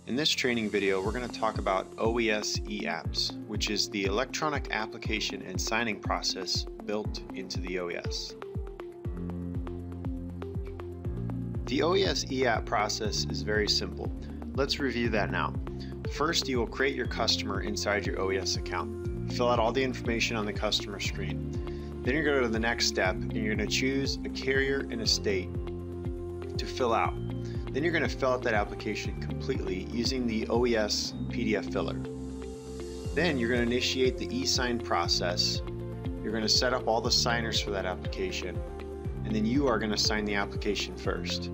In this training video, we're going to talk about OES e-apps, which is the electronic application and signing process built into the OES. The OES e-app process is very simple. Let's review that now. First, you will create your customer inside your OES account. Fill out all the information on the customer screen. Then you're going to go to the next step and you're going to choose a carrier and a state to fill out. Then you're going to fill out that application completely using the OES PDF filler. Then you're going to initiate the e-sign process. You're going to set up all the signers for that application, and then you are going to sign the application first.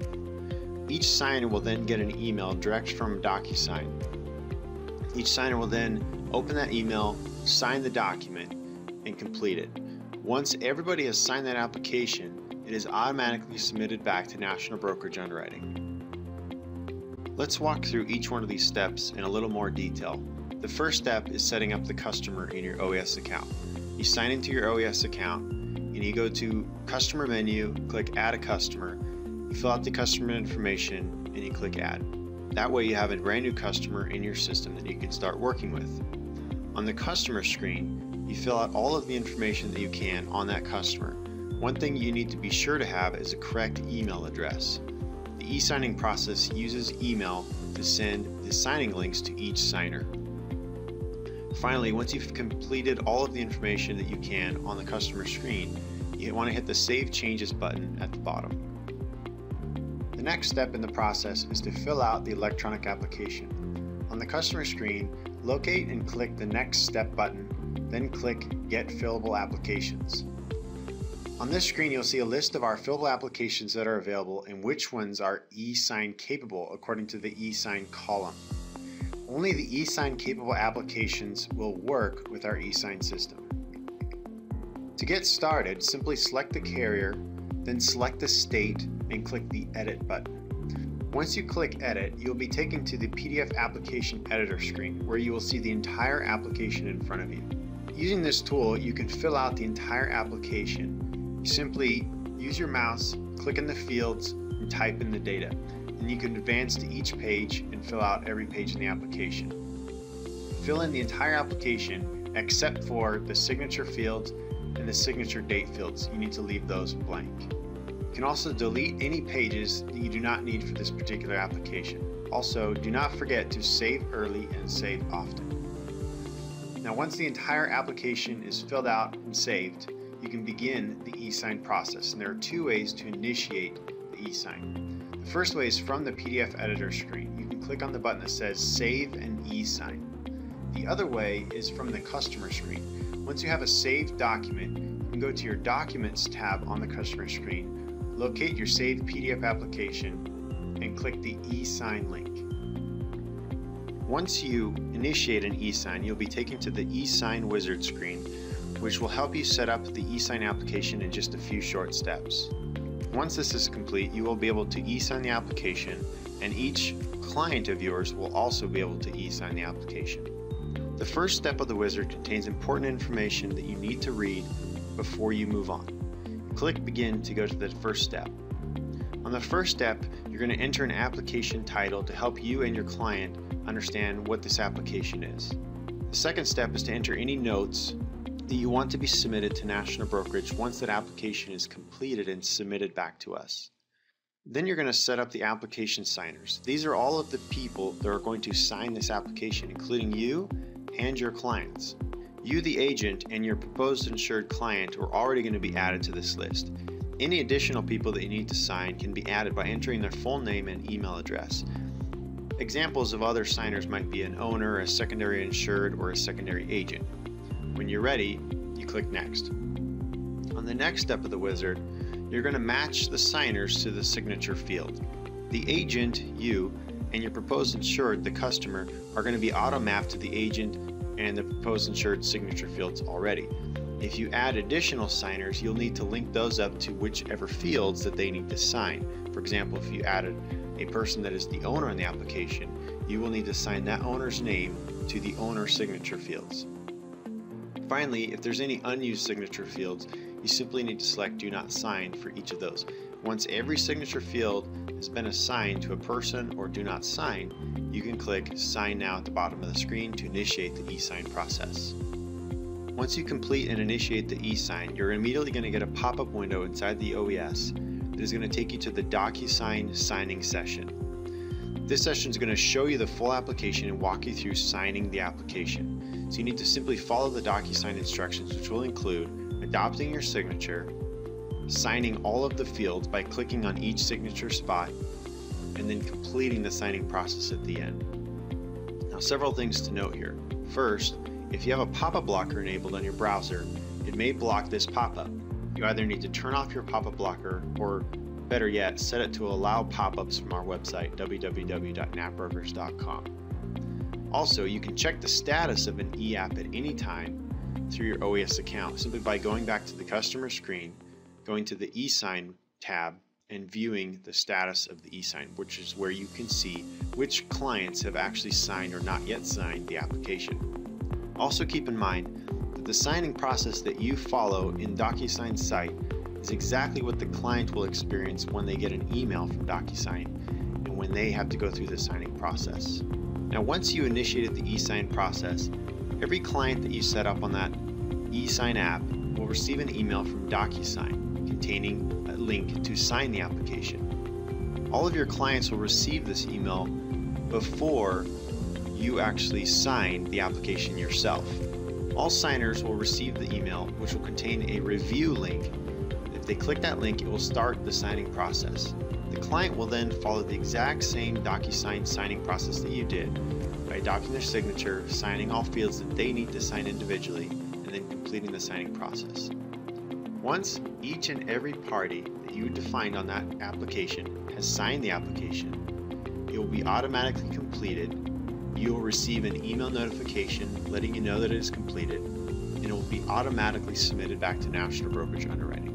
Each signer will then get an email direct from DocuSign. Each signer will then open that email, sign the document, and complete it. Once everybody has signed that application, it is automatically submitted back to National Brokerage Underwriting. Let's walk through each one of these steps in a little more detail. The first step is setting up the customer in your OES account. You sign into your OES account and you go to Customer menu, click Add a Customer, you fill out the customer information and you click Add. That way you have a brand new customer in your system that you can start working with. On the customer screen, you fill out all of the information that you can on that customer. One thing you need to be sure to have is a correct email address. The e-signing process uses email to send the signing links to each signer. Finally, once you've completed all of the information that you can on the customer screen, you want to hit the Save Changes button at the bottom. The next step in the process is to fill out the electronic application. On the customer screen, locate and click the Next Step button, then click Get Fillable Applications. On this screen, you'll see a list of our fillable applications that are available and which ones are e-sign capable according to the e-sign column. Only the e-sign capable applications will work with our e-sign system. To get started, simply select the carrier, then select the state and click the Edit button. Once you click Edit, you'll be taken to the PDF application editor screen where you will see the entire application in front of you. Using this tool, you can fill out the entire application. You simply use your mouse, click in the fields, and type in the data. And you can advance to each page and fill out every page in the application. Fill in the entire application except for the signature fields and the signature date fields. You need to leave those blank. You can also delete any pages that you do not need for this particular application. Also, do not forget to save early and save often. Now, once the entire application is filled out and saved, you can begin the e-sign process, and there are two ways to initiate the e-sign. The first way is from the PDF editor screen. You can click on the button that says Save and e-sign. The other way is from the customer screen. Once you have a saved document, you can go to your Documents tab on the customer screen, locate your saved PDF application, and click the e-sign link. Once you initiate an e-sign, you'll be taken to the e-sign wizard screen, which will help you set up the e-sign application in just a few short steps. Once this is complete, you will be able to e-sign the application, and each client of yours will also be able to e-sign the application. The first step of the wizard contains important information that you need to read before you move on. Click Begin to go to the first step. On the first step, you're going to enter an application title to help you and your client understand what this application is. The second step is to enter any notes that you want to be submitted to National Brokerage once that application is completed and submitted back to us. Then you're going to set up the application signers. These are all of the people that are going to sign this application, including you and your clients. You, the agent, and your proposed insured client are already going to be added to this list. Any additional people that you need to sign can be added by entering their full name and email address. Examples of other signers might be an owner, a secondary insured, or a secondary agent. When you're ready, you click Next. On the next step of the wizard, you're going to match the signers to the signature field. The agent, you, and your proposed insured, the customer, are going to be auto-mapped to the agent and the proposed insured signature fields already. If you add additional signers, you'll need to link those up to whichever fields that they need to sign. For example, if you added a person that is the owner in the application, you will need to sign that owner's name to the owner signature fields. Finally, if there's any unused signature fields, you simply need to select Do Not Sign for each of those. Once every signature field has been assigned to a person or do not sign, you can click Sign Now at the bottom of the screen to initiate the e-sign process. Once you complete and initiate the e-sign, you're immediately going to get a pop-up window inside the OES that is going to take you to the DocuSign signing session. This session is going to show you the full application and walk you through signing the application. So you need to simply follow the DocuSign instructions, which will include adopting your signature, signing all of the fields by clicking on each signature spot, and then completing the signing process at the end. Now, several things to note here. First, if you have a pop-up blocker enabled on your browser, it may block this pop-up. You either need to turn off your pop-up blocker, or better yet, set it to allow pop-ups from our website, www.napbrokerage.com. Also, you can check the status of an e-app at any time through your OES account simply by going back to the customer screen, going to the e-sign tab, and viewing the status of the e-sign, which is where you can see which clients have actually signed or not yet signed the application. Also keep in mind that the signing process that you follow in DocuSign's site is exactly what the client will experience when they get an email from DocuSign and when they have to go through the signing process. Now, once you initiated the e-sign process, every client that you set up on that e-sign app will receive an email from DocuSign containing a link to sign the application. All of your clients will receive this email before you actually sign the application yourself. All signers will receive the email, which will contain a review link. If they click that link, it will start the signing process. The client will then follow the exact same DocuSign signing process that you did by adopting their signature, signing all fields that they need to sign individually, and then completing the signing process. Once each and every party that you defined on that application has signed the application, it will be automatically completed. You will receive an email notification letting you know that it is completed, and it will be automatically submitted back to National Brokerage Underwriting.